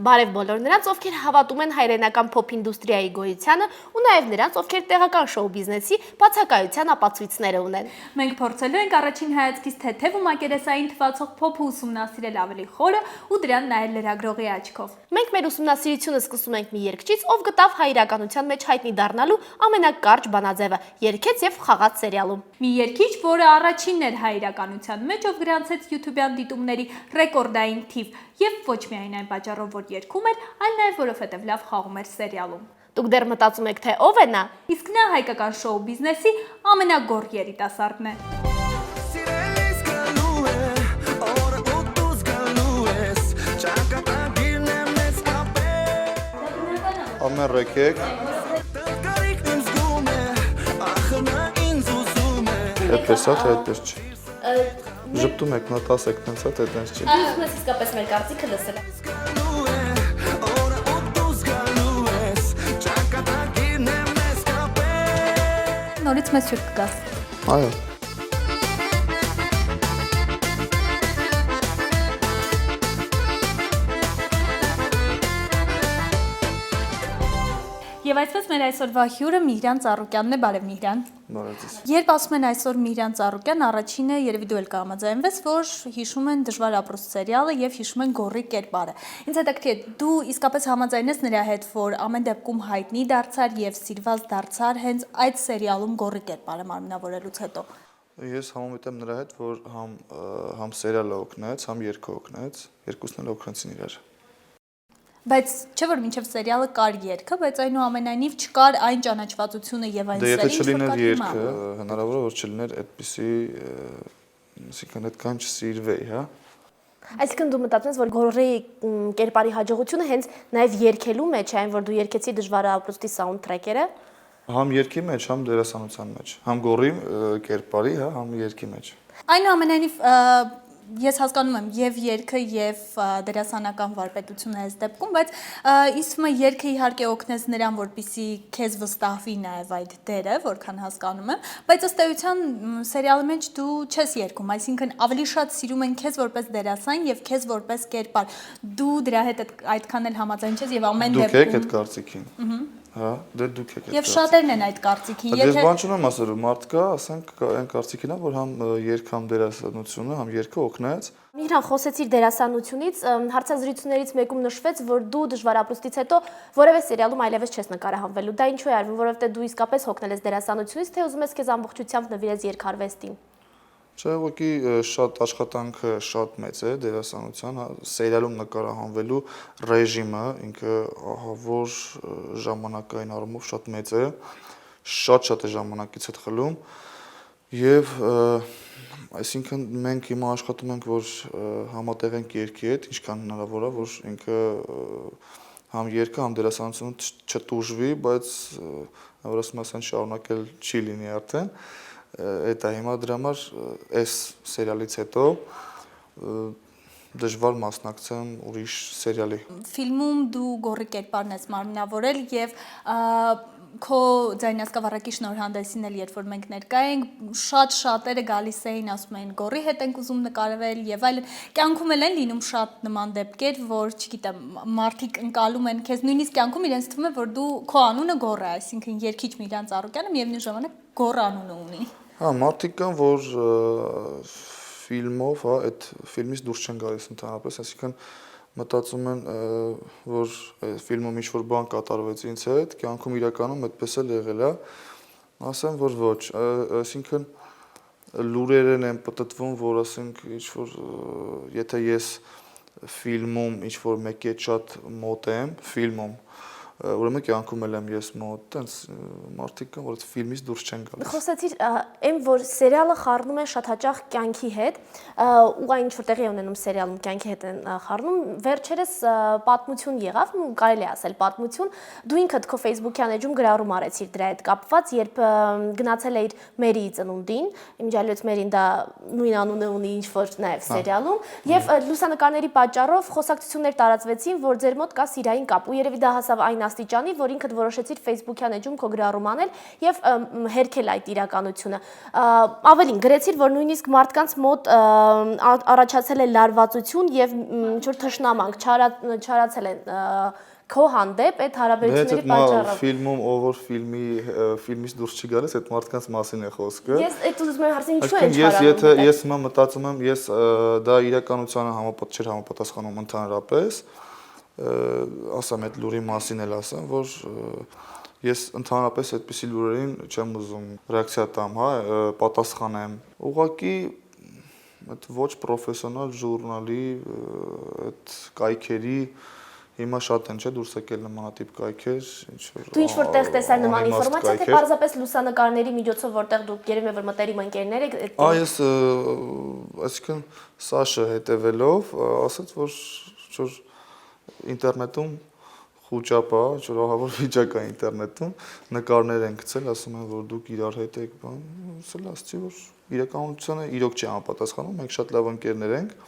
Բարև բոլոր նրանց, ովքեր հավատում են հայրենական փոփ ինդուստրիայի գոյությանը ու նաև նրանց, ովքեր տեղական շոու բիզնեսի բացակայության ապացույցները ունեն։ Մենք փորձելու ենք առաջին հայացքից թեթև ու մակերեսային թվացող փոփը ուսումնասիրել ավելի խորը ու դրան նայել լրագրողի աչքով։ Մենք մեր ուսումնասիրությունը սկսում ենք մի երգչից, ով գտավ հայ իրականության մեջ հայտնի դառնալու ամենակարճ բանաձևը՝ երգեց եւ խաղաց սերիալում։ Մի երգիչ, որը առաջինն էր հայ իրականության մեջ, ով գրանցեց YouTube-յան դիտումների ռեկորդային թիվ եւ ոչ միայն այն պատճառով, որ երգում էր, այլ նաեւ որովհետեւ լավ խաղում էր սերիալում։ Դուք դեռ մտածում եք, թե ով է նա։ Իսկ նա հայկական շոու բիզնեսի ամենագոր երիտասարդն է։ Ամեն եկեք։ Այդպես է, թե այդպես չի։ Ժպտում եք, նա 10 եք տենց է, թե տենց չի։ Ես իսկապես մեր կարծիքը լսել եմ։ Նորից մեզ շուտ կգաս։ Այո։ Եվ այսպես մեր այսօրվա հյուրը Միհրան Ծառուկյանն է, բարև Միհրան։ Բարև ձեզ։ Երբ ասում են այսօր Միհրան Ծառուկյան, առաջինը երևի դու էլ կհամաձայնվես, որ հիշում են Դժվար ապրուստ սերիալը եւ հիշում են Գոռի կերպարը։ Ինձ հետաքրքիր է, դու իսկապես համաձայնես նրա հետ, որ ամեն դեպքում հայտնի դարձար եւ սիրված դարձար հենց այդ սերիալում Գոռի կերպարը մարմնավորելուց հետո։ Ես համոզվում եմ նրա հետ, որ համ սերիալը օգնեց, համ երգը օգնեց, երկուսն էլ օգնեցին իրար։ Բայց չէ՞ որ մինչև սերիալը կար երգը, բայց այնուամենայնիվ չկար այն ճանաչվածությունը եւ այն սերը, ինչ որ կար հիմա։ երգը, հնարավոր է որ չլիներ այդպիսի, այսինքն այդքան չսիրվեի, հա։ Այսինքն դու մտածում ես, որ Գոռի կերպարի հաջողությունը հենց նաև երգելու մեջ է, այն որ դու երգեցի Դժվար ապրուստի սաունդթրեքերը։ Համ երգի մեջ, համ դերասանության մեջ, համ Գոռի կերպարի, հա, համ երգի մեջ։ Այնուամենայնիվ ես հասկանում եմ եւ երգը եւ դերասանական վարպետությունը այս դեպքում, բայց ինձ թվում է երգը իհարկե օգնեց նրան, որպեսզի քեզ վստահվի նաեւ այդ դերը, որքան հասկանում եմ, բայց ըստ էության սերիալի մեջ դու չես երգում, այսինքն ավելի շատ սիրում են քեզ որպես դերասան եւ քեզ որպես կերպար։ Դու դրա հետ այդքան էլ համաձայն չես եւ ամեն դեպքում դուք եք այդ կարծիքին։ Հա, դե դուք եք այդ եւ շատերն են այդ կարծիքին։ Ես բան չունեմ ասելու, մարդ կա, ասենք այն կարծիքին է, որ համ երգ, համ դերասանությունը, համ երգը օգնեց։ Միհրան, խոսեցիր դերասանությունից, հարցազրույցներից մեկում նշվեց, որ դու Դժվար ապրուստից հետո որևէ սերիալում այլևս չես նկարահանվելու։ Դա ինչու է արվում, որովհետեւ դու իսկապես հոգնել ես դերասանությունից, թե ուզում ես քեզ ամբողջությամբ նվիրես երգարվեստին։ Չէ, ուղղակի շատ աշխատանքը շատ մեծ է դերասանության, սերիալում նկարահանվելու ռեժիմը ինքը ահավոր ժամանակային առումով շատ մեծ է, շատ է ժամանակից հետ խլում եւ այսինքն մենք հիմա աշխատում ենք, որ համատեղենք երգի հետ, ինչքան հնարավոր է, որ ինքը համ երգը, համ դերասանությունը չտուժվի, բայց որ ասեն շարունակել չի լինի արդեն։ Այդ է հիմա դրա համար այս սերիալից հետո դժվար մասնակցեմ ուրիշ սերիալի։ Ֆիլմում դու Գոռի կերպարն ես մարմնավորել եւ քո ձայնասկավառակի շնորհանդեսին էլ երբ որ մենք ներկա ենք շատերը գալիս էին ասում էին Գոռի հետ ենք ուզում նկարվել եւ այլն կյանքում էլ են լինում շատ նման դեպքեր որ չգիտեմ մարդիկ ընկալում են քեզ նույնիսկ կյանքում իրենց թվում է որ դու քո անունը Գոռ է այսինքն երգիչ Միհրան Ծառուկյանը միևնույն ժամանակ Գոռ անունը ունի։ Հա, մարդիկ կան, որ ֆիլմով, հա, այդ ֆիլմից դուրս չեն գալիս ընդհանրապես, այսինքն մտածում են, որ ֆիլմում ինչ-որ բան կատարվեց ինձ հետ, կյանքում իրականում այդպես էլ եղել է, ասեմ, որ ոչ, այսինքն լուրերն են պտտվում, որ ասենք ինչ-որ, եթե ես ֆիլմում ինչ-որ մեկի հետ շատ մոտ եմ, ֆիլմում, ուրեմն կյանքում էլ եմ ես մոտ, տենց մարդիկ կան, որ այդ ֆիլմից դուրս չեն գալիս։ Խոսեցիր, այն որ սերիալը խառնում են շատ հաճախ կյանքի հետ, ու այն ինչ որ տեղի ունենում սերիալում կյանքի հետ են խառնում, վերջերս պատմություն եղավ, կարելի է ասել պատմություն, դու ինքդ քո Facebook-յան էջում գրառում արեցիր դրա հետ կապված, երբ գնացել էիր Մերիի ծնունդին, իմիջիալից Մերին դա նույն անունը ունի ինչ որ նաև սերիալում, եւ լուսանկարների պատճառով խոսակցություններ տարածվեցին, որ ձեր մոտ կա սիրային կապ, ու երևի դա հասավ այն այն աստիճանի, որ ինքդ որոշեցիր Facebook-յան էջում քո գրառում անել եւ հերքել այդ իրականությունը։ Ավելին գրեցիր, որ նույնիսկ մարդկանց մոտ առաջացել է լարվածություն եւ ինչ-որ թշնամանք, չարացել են քո հանդեպ այդ հարաբերությունների պատճառով։ Ֆիլմում ով որ ֆիլմից դուրս չի գալիս, այդ մարդկանց մասին է խոսքը։ Ես այդ ուզում եմ հարցնել, ինչու են չարանում։ Ես հիմա մտածում եմ, ես դա իրականությանը չէր համապատասխանում ընդհանրապես, ասեմ այդ լուրի մասին էլ ասեմ, որ ես ընդհանրապես այդպիսի լուրերին չեմ ուզում ռեակցիա տամ, հա, պատասխանեմ։ Ուղղակի այդ ոչ պրոֆեսիոնալ ժուրնալի այդ կայքերի հիմա շատ են, չէ, դուրս եկել նմանատիպ կայքեր, ինչ որ Դու ինչ-որ տեղ տեսար նման ինֆորմացիա, թե պարզապես լուսանկարների միջոցով, որտեղ դուք երևի որ մտերիմ ընկերներ եք։ Ես, այսինքն Սաշը հետևելով, ասաց, որ ինտերնետում խոճապ է, ահավոր վիճակ է ինտերնետում, նկարներ են գցել, ասում են, որ դուք իրար հետ եք, բան, ասացի, որ իրականությունը իրոք չի համապատասխանում, մենք շատ լավ ընկերներ ենք։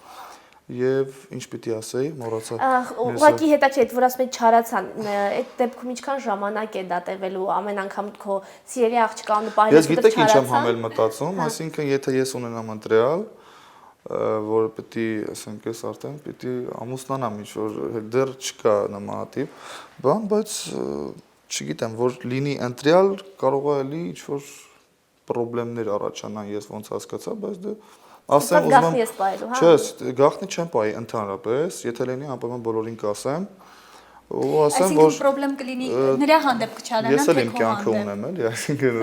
Եվ ինչ պիտի ասեի, մոռացա։ Ուղղակի հետաքրքիր է, որ ասում եք չարացան, այդ դեպքում ինչքան ժամանակ է դա տևելու, ամեն անգամ քո սիրելի աղջկան պահել ես գիտեք ինչ եմ համել մտածում, այսինքն եթե ես ունենամ ընտրյալ, որ պիտի, ասենք ես արդեն պիտի ամուսնանամ, ինչ որ դեռ չկա նմանատիպ, բան, բայց չգիտեմ, որ լինի ընտրյալ, կարող է էլի ինչ որ խնդիրներ առաջանան, ես ոնց հասկացա, բայց դե ասեմ գախնի ես պահելու, հա։ Չէ, գախնի չեմ պահի ընդհանրապես, եթե լինի անպայման բոլորին կասեմ, ու ասեմ, որ այսինքն խնդրեմ կլինի նրա հանդեպ կչարանան, ես էլ իմ կյանքը ունեմ, էլի, այսինքն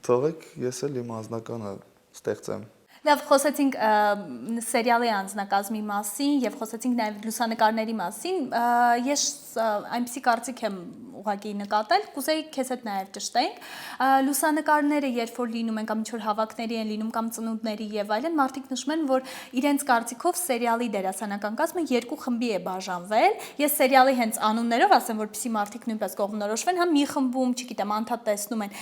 թողեք ես էլ իմ անձնականը ստեղծեմ։ Լավ, խոսեցինք սերիալի անձնակազմի մասին եւ խոսեցինք նաեւ լուսանկարների մասին։ Ես այնպեսի կարծիք եմ ուղղակի նկատել, կուզեի քեզ հետ նաեւ ճշտենք։ Լուսանկարները, երբ որ լինում են կամ ինչ որ հավաքների են լինում կամ ծնունդների եւ այլն, մարդիկ նշում են, որ իրենց կարծիքով սերիալի դերասանական կազմը երկու խմբի է բաժանվել։ Ես սերիալի հենց անուններով ասեմ, որպեսզի մարդիկ նույնպես կողմնորոշվեն, հա մի խմբում, չգիտեմ, անդադ տեսնում են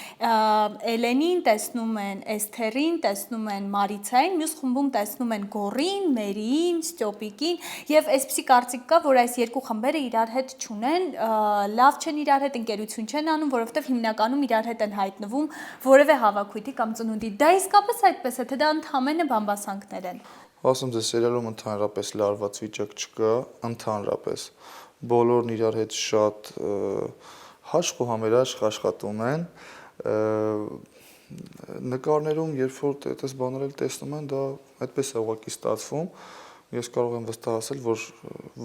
Էլենին, տեսնում են Էսթերին, տեսնում են Մարիցային, մյուս խմբում տեսնում են Գորին, Մերիին, Ստյոպիկին եւ այսպիսի կարծիք կա, որ այս երկու խմբերը իրար հետ չունեն, լավ չեն իրար հետ, ընկերություն չեն անում, որովհետեւ հիմնականում իրար հետ են հայտնվում որևէ հավաքույթի կամ ծնունդի։ Դա իսկապես այդպես է, թե դա ընդհանրապես բամբասանքներ են։ Ասում ձեզ սերիալում ընդհանրապես լարված վիճակ չկա, ընդհանրապես բոլորն իրար հետ շատ հաշք ու համերաշխ աշխատում են, նկարներում, երբ որ այդպես բաներ էլ տեսնում են, դա այդպես է ուղղակի ստացվում։ Ես կարող եմ վստահ ասել, որ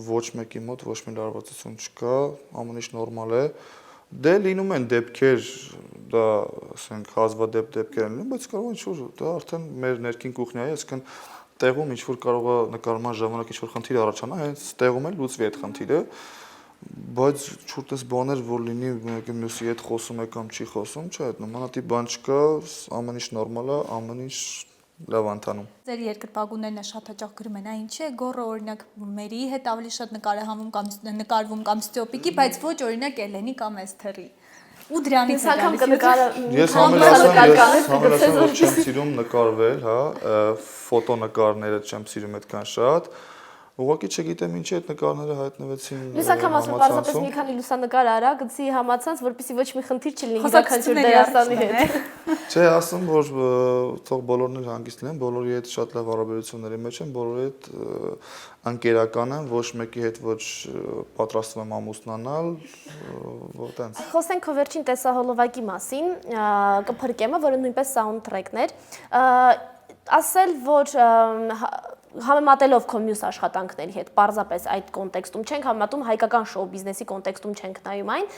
ոչ մեկի մոտ ոչ մի լարվածություն չկա, ամեն ինչ նորմալ է։ Դե լինում են դեպքեր, դա ասենք հազվադեպ դեպքեր են լինում, բայց կարող է ինչ-որ դա արդեն մեր ներքին կուխնիա է, այսինքն տեղում ինչ-որ կարող է նկարման ժամանակ ինչ-որ խնդիր առաջանա, հենց տեղում էլ լուծվի այդ խնդիրը, բայց չորտես բաներ, որ լինի մեկը մյուսի հետ խոսում է կամ չի խոսում, չէ, այդ նմանատիպ բան չկա, ամեն ինչ նորմալ է, ամեն ինչ լավ ընթանում։ Ձեր երկրպագուներն շատ հաճախ գրում են, ինչի է գոռը օրինակ Մերիի հետ ավելի շատ նկարահանվում կամ նկարվում կամ Ստյոպիկի, բայց ոչ օրինակ Էլենի կամ Էսթերի։ Ու դրանից Ես անգամ կնկարը Ես համել որ չեմ սիրում նկարվել, հա, ֆոտոնկարները չեմ սիրում այդքան շատ։ Ուղղակի չգիտեմ ինչի այդ նկարները հայտնվեցին։ Ես անգամ ասում եմ, պարզապես մի քանի լուսանկար արա, գցի համացանց, որպեսզի ոչ մի խնդիր չլինի յուրաքանչյուր դերասանի հետ։ Չէ, ասում որ թող բոլորն էլ հանգիստ լինեն, բոլորի հետ շատ լավ հարաբերությունների մեջ են, բոլորի հետ ընկերական են, ոչ մեկի հետ ոչ պատրաստվում եմ ամուսնանալ, որտենց։ Խոսենք քո վերջին տեսահոլովակի մասին, կփրկեմը, որը նույնպես սաունդթրեքն էր, ասել, որ համեմատելով քո մյուս աշխատանքների հետ, պարզապես այդ կոնտեքստում չենք համեմատում, հայկական շոու բիզնեսի կոնտեքստում չենք նայում այն,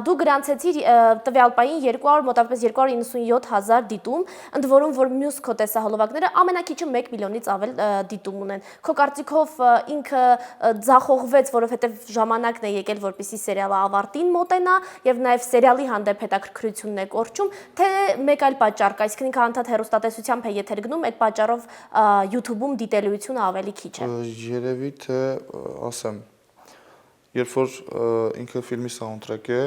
դու գրանցեցիր տվյալ պահին 200 մոտավորապես 297,000 դիտում, ընդ որում որ մյուս քո տեսահոլովակները ամենակիչը 1 միլիոնից ավել դիտում ունեն։ Քո կարծիքով ինքը ձախողվեց, որովհետև ժամանակն է եկել, որպեսզի սերիալը ավարտին մոտենա եւ նաեւ սերիալի հանդեպ հետաքրքրությունն է կորչում, թե մեկ այլ պատճառ կա, այսինքն ինքը անդադ հեռուստատեսությամբ է եթեր գնում, այդ պատճառով YouTube-ում դիտելիությունը ավելի քիչ է։ Երևի թե ասեմ, երբ որ ինքը ֆիլմի սաունդթրեք է,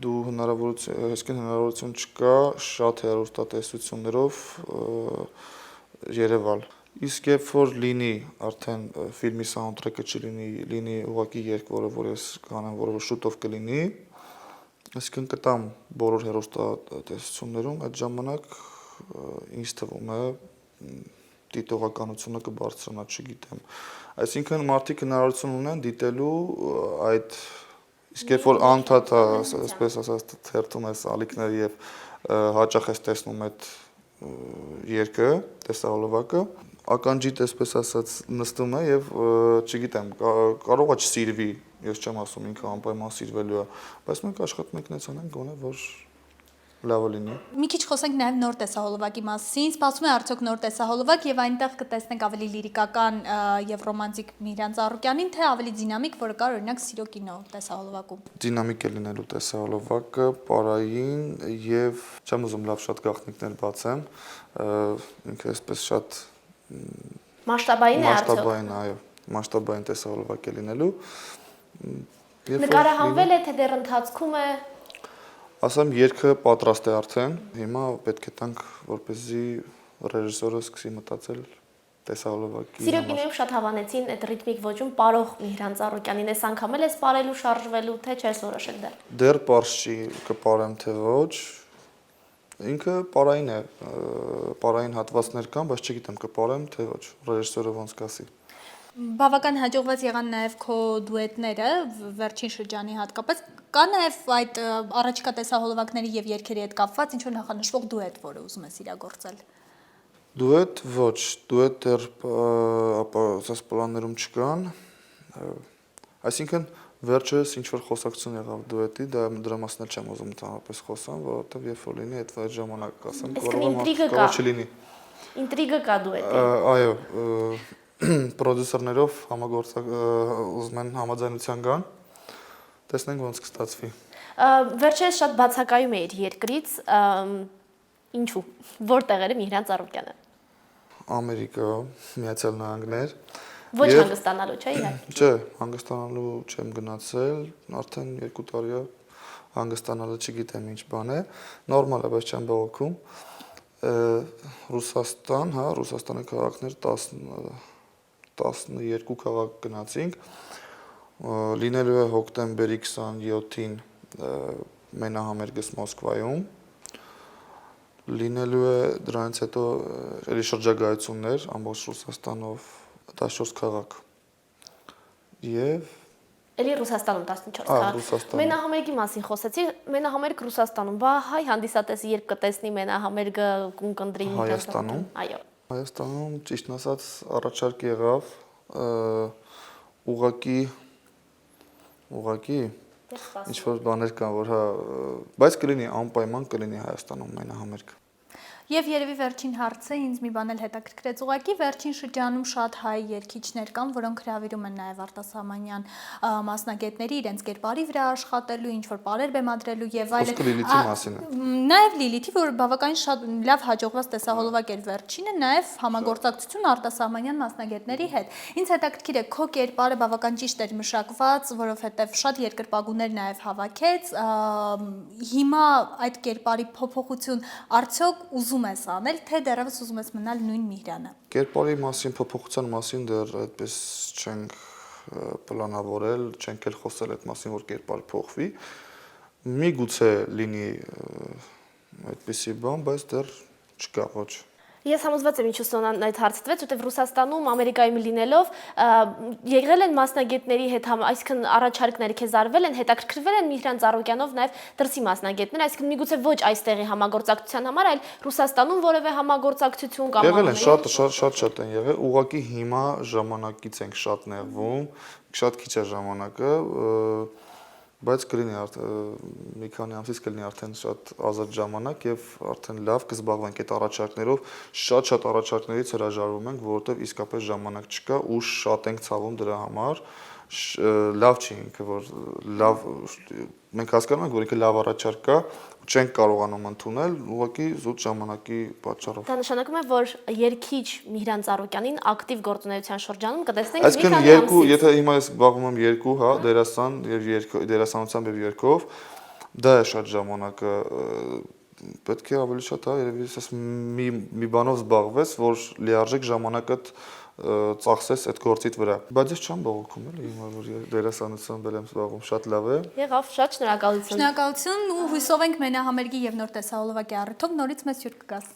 դու հնարավորություն չկա շատ հեռուստատեսություններով երևալ։ Իսկ երբ որ լինի արդեն ֆիլմի սաունդթրեքը լինի ուղղակի երգ, որ ես կանեմ, որը շուտով կլինի, այսինքն կտամ բոլոր հեռուստատեսություններում, այդ ժամանակ ինձ թվում է դիտողականությունը կբարձրանա, չգիտեմ։ Այսինքն մարդիկ հնարավորություն ունեն դիտելու այդ իսկ երբ որ անդադ այսպես ասած թերթում ես ալիքներ եւ հաճախ ես տեսնում այդ երգը, տեսահոլովակը, ականջիդ այսպես ասած նստում է եւ չգիտեմ, կարող է չսիրվի, ես չեմ ասում ինքը անպայման սիրվելու է, բայց մենք աշխատում ենք նենց անենք, գոնե որ լավը լինի։ Մի քիչ խոսենք նաև նոր տեսահոլովակի մասին։ Սպասում է արդյոք նոր տեսահոլովակ եւ այնտեղ կտեսնենք ավելի լիրիկական եւ ռոմանտիկ Միհրան Ծառուկյանին, թե ավելի դինամիկ, որը կար օրինակ Սիրո կինո տեսահոլովակում։ Դինամիկ է լինելու տեսահոլովակը, պարային եւ չեմ ուզում լավ շատ գաղտնիքներ բացեմ, ինքը այսպես շատ Մասշտաբային է արդյոք։ Մասշտաբային, այո, մասշտաբային տեսահոլովակ է լինելու։ Նկարահանվել է, թե դեռ ընթացքում է։ Ասեմ, երգը պատրաստ է արդեն, հիմա պետք է տանք, որպեսզի ռեժիսորը սկսի մտածել տեսահոլովակի։ Սիրո կինոյում շատ հավանեցին այդ ռիթմիկ ոճում պարող Միհրան Ծառուկյանին, այս անգամ էլ էս պարելու շարժվելու, թե չես որոշել դեռ։ Դեռ պարզ չի կպարեմ, թե ոչ։ Ինքը պարային է, պարային հատվածներ կան, բայց չգիտեմ կպարեմ, թե ոչ, ռեժիսորը ոնց կասի։ Բավական հաջողված եղան նաև քո դուետները վերջին շրջանի հատկապես։ Կա նաև այդ առաջիկա տեսահոլովակների եւ երգերի հետ կապված ինչ որ նախանշվող դուետ, որը ուզում ես իրագործել։ Դուետ ոչ, դուետ դեռ ապա ասած պլաններում չկան։ Այսինքն վերջերս ինչ որ խոսակցություն եղավ դուետի, դրա մասին չեմ ուզում ընդհանրապես խոսամ, որովհետեւ երբ որ լինի այդ ժամանակ ասեմ, կարող չլինի։ Ինտրիգը կա դուետի։ Այո, պրոդյուսերներով ուզում են համաձայնության գան, տեսնենք ոնց կստացվի։ Վերջերս շատ բացակայում էիր երկրից, ինչու, որտեղ էր Միհրան Ծառուկյանը։ Ամերիկա, Միացյալ Նահանգներ։ Ոչ հանգստանալու, չէ՞ իհարկե։ Չէ, հանգստանալու չեմ գնացել, արդեն 2 տարի է հանգստանալը չգիտեմ ինչ բան է, նորմալ է, բայց չեմ բողոքում։ Ռուսաստան, հա, Ռուսաստանի քաղաքներ 12 քաղաք գնացինք, լինելու է հոկտեմբերի 27-ին մենահամերգս Մոսկվայում, լինելու է դրանից հետո էլի շրջագայություններ ամբողջ Ռուսաստանով 14 քաղաք եւ Էլի Ռուսաստանում 14 քաղաք։ Մենահամերգի մասին խոսեցի, մենահամերգ Ռուսաստանում, բա հայ հանդիսատեսը երբ կտեսնի մենահամերգը կընտրի Հայաստանում։ Այո։ Հայաստանում ճիշտն ասած առաջարկ եղավ ուղակի ինչ որ բաներ կան, որ հա, բայց կլինի անպայման կլինի Հայաստանում մենահամերգ։ Եվ երևի վերջին հարցը ինձ մի բան էլ հետաքրքրեց ուղղակի վերջին շրջանում շատ հայ երգիչներ կան, որոնք հրավիրում են նաև արտասահմանյան մասնագետների իրենց կերպարի վրա աշխատելու, ինչ որ պարեր բեմադրելու եւ այլն։ Խոսքը Լիլիթի մասին է։ Նաև Լիլիթի, որ բավականին շատ լավ հաջողված տեսահոլովակ էր վերջինը, նաև համագործակցություն արտասահմանյան մասնագետների հետ։ Ինձ հետաքրքիր է քո կերպարը բավական ճիշտ էր մշակված, որովհետեւ շատ երկրպագուներ նաև հավաքեց։ Հիմա այդ կերպարի փոփոխություն արդյոք ուզում ես անել, թե դեռևս ուզում ես մնալ նույն Միհրանը։ Կերպարի մասին, փոփոխության մասին դեռ այդպես չենք պլանավորել, չենք էլ խոսել այդ մասին, որ կերպարը փոխվի։ Միգուցե լինի այդպիսի բան, բայց դեռ չկա, ոչ։ Ես համոզված եմ ինչու Սոնան այդ հարցը տվեց, որտեղ Ռուսաստանում, Ամերիկայում լինելով եղել են մասնագետների հետ, այսինքն առաջարկներ քեզ արվել են, հետաքրքրվել են Միհրան Ծառուկյանով նաև դրսի մասնագետներ, այսինքն միգուցե ոչ այստեղի համագործակցության համար, այլ Ռուսաստանում որևէ համագործակցություն կամ եղել են շատ են եղել, ուղղակի հիմա ժամանակից ենք շատ նեղվում, շատ քիչ է ժամանակը, բայց կլինի մի քանի ամսից կլինի արդեն շատ ազատ ժամանակ եւ արդեն լավ կզբաղվենք այդ առաջարկներով, շատ առաջարկներից հրաժարվում ենք, որովհետեւ իսկապես ժամանակ չկա ու շատ ենք ցավում դրա համար, լավ չի ինքը, որ լավ մենք հասկանում ենք, որ ինքը լավ առաջարկ կա, չենք կարողանում ընդունել, ուղղակի զուտ ժամանակի պատճառով։ Դա նշանակում է, որ երգիչ Միհրան Ծառուկյանին ակտիվ գործունեության շրջանում կտեսնենք Այսինքն երկու, եթե հիմա ես զբաղվում եմ երկու, հա, դերասան եւ դերասանությամբ եւ երգով, դա է շատ ժամանակը պետք է ավելի շատ երևի ասես մի բանով զբաղվես, որ լիարժեք ժամանակդ ծախսես այդ գործիդ վրա։ Բայց ես չեմ բողոքում էլի, հիմա որ դերասանություն բերեմ զբաղվում, շատ լավ է։ Եղավ, շատ շնորհակալություն։ Շնորհակալություն ու հույսով ենք մենահամերգի եւ նոր տեսահոլովակի առիթով նորից մեծ հյուր կգաս։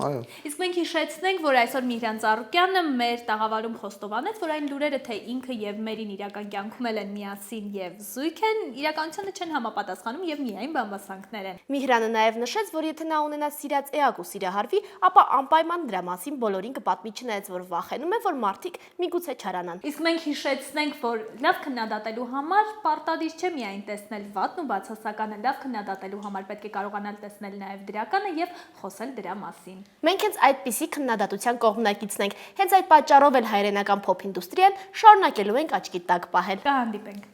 Այո։ Իսկ մենք հիշեցնենք, որ այսօր Միհրան Ծառուկյանը մեր տաղավարում խոստովանեց, որ այն լուրերը, թե ինքը եւ Մերին իրական կյանքում են միասին եւ զույգ են, իրականությանը չեն համապատասխանում եւ միայն բամբասանքներ են։ Միհրանը նաև նշեց, որ եթե նա ունենա սիրած էակ ու սիրահարվի, ապա անպայման դրա մասին բոլորին կպատմի, չնայած որ վախենում է, որ մարդիկ միգուցե չարանան։ Իսկ մենք հիշեցնենք, որ լավ քննադատելու համար պարտադիր չէ միայն տեսնել վատն ու բացասականը, լավ քննադատելու համար պետք է կարողանալ տեսնել նաև դրականը եւ խոսել դրա մասին։ Մենք հենց այդպիսի քննադատության կողմնակիցն ենք։ Հենց այդ պատճառով էլ հայրենական փոփ ինդուստրիան շարունակելու ենք աչքի տակ պահել։ Կհանդիպենք։